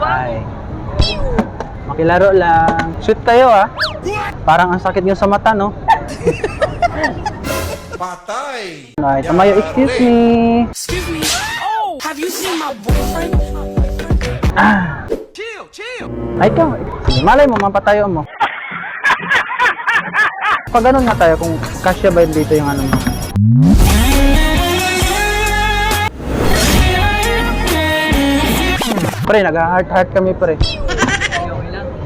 Ay. Makilaro lang. Sweet kayo ah. Parang ang sakit nyo sa mata, no? Patay! Ay, tumayo, excuse me. Excuse me. Oh, have you seen my boyfriend? Chill! Ay, ikaw. Malay mo, mapatayo mo. Pag ganun nga tayo, kung kasya ba yun dito yung ano mo. Pre, nag-heart-heart kami pre.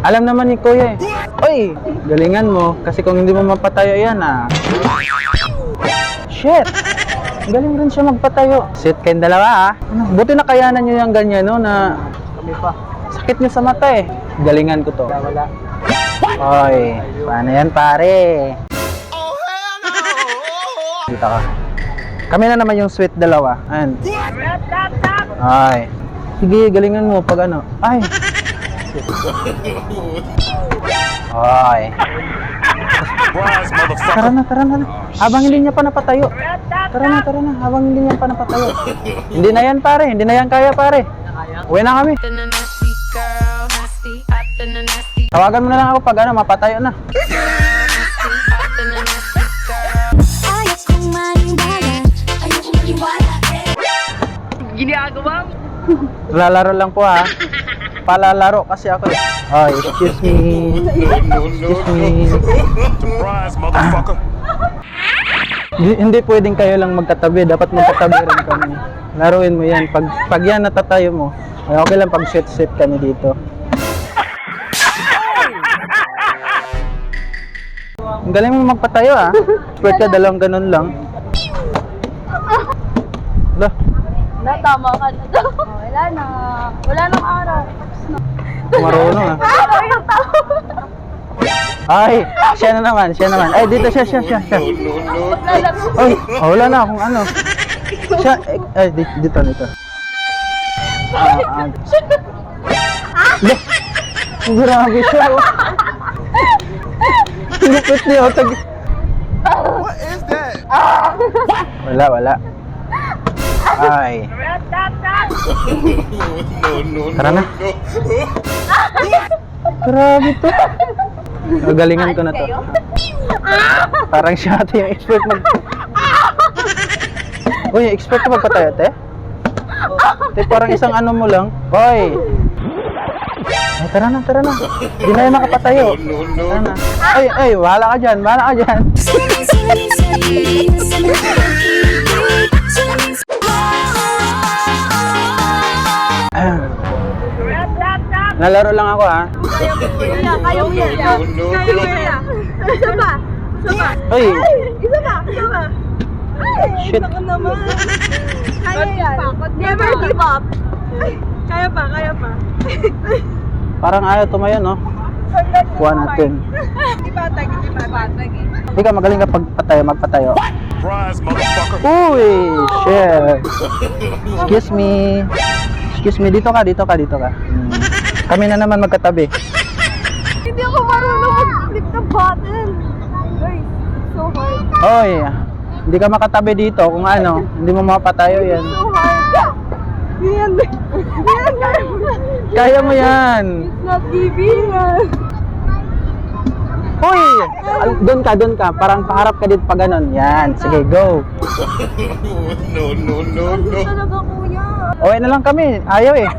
Alam naman ni Kuya eh. Oy, galingan mo. Kasi kung hindi mo mapatayo yan ah. Shit! Galing rin siya magpatayo. Sit kayong dalawa ah. Buti na kayanan nyo yung ganyan no na kami pa. Sakit nyo sa mata eh. Galingan ko to. Wala. Oy, paano yan pare? Dito ka. Kami na naman yung sweet dalawa. Ayan. Ay. Sige, galingan mo pag ano. Ay. Ay. Tara na. Habang hindi niya pa napatayo. Tara na. Habang hindi niya pa napatayo. Hindi na yan pare. Hindi na yan kaya pare. Uwi na kami. Tawagan mo na lang ako pag ano, mapatayo na. Ginagawa mo? Lalaro lang po ha. Palalaro kasi ako eh. Ay, excuse me. Excuse me. Surprise, motherfucker! Hindi pwedeng kayo lang magkatabi. Dapat magkatabi rin kami. Laruin mo yan. Pag yan natatayo mo, ay okay lang pag set kami dito. Ang galing mo magpatayo ah. Sweat ka, dalawang ganun lang. Dah. Tama ka na daw. Wala na. Wala nang araw. Marunong ah. Ay, siya na naman. Ay, dito siya. Ay, wala na kung ano. Siya, ay, dito. Grabe siya. Lupit niya. What is that? Wala. Ay. Tara na. Grabe to. Galingan ko na to. Parang siya ate yung expert Uy, expert ka magpatayo, te? Te, parang isang ano mo lang. Hoy! Ay, tara na. Hindi na yung makapatayo. Tara na. Ay, wala ka dyan. Nalaro lang ako ha. Kaya mo yan. Isa pa. Uy! Isa pa. Shit. Ako naman. Kaya yan. Never give up. Kaya pa. Parang ayaw tumayo, no? Kuha natin. Hindi patag. Ikaw, magaling ka magpatayo. Surprise, motherfucker! Uy! Shit! Excuse me, dito ka. Kami na naman magkatabi. Hindi ako marunong mag-flip ng button. Guys, so hard. Oy! Hindi ka makatabi dito kung ano, hindi mo mapatayo yan. So hard. Yan. Kaya mo yan! It's not giving. Uy! Doon ka. Parang paharap ka dito pa ganon. Yan. Sige, go. No. Ano talaga kuya? Uwi na lang kami. Ayaw eh.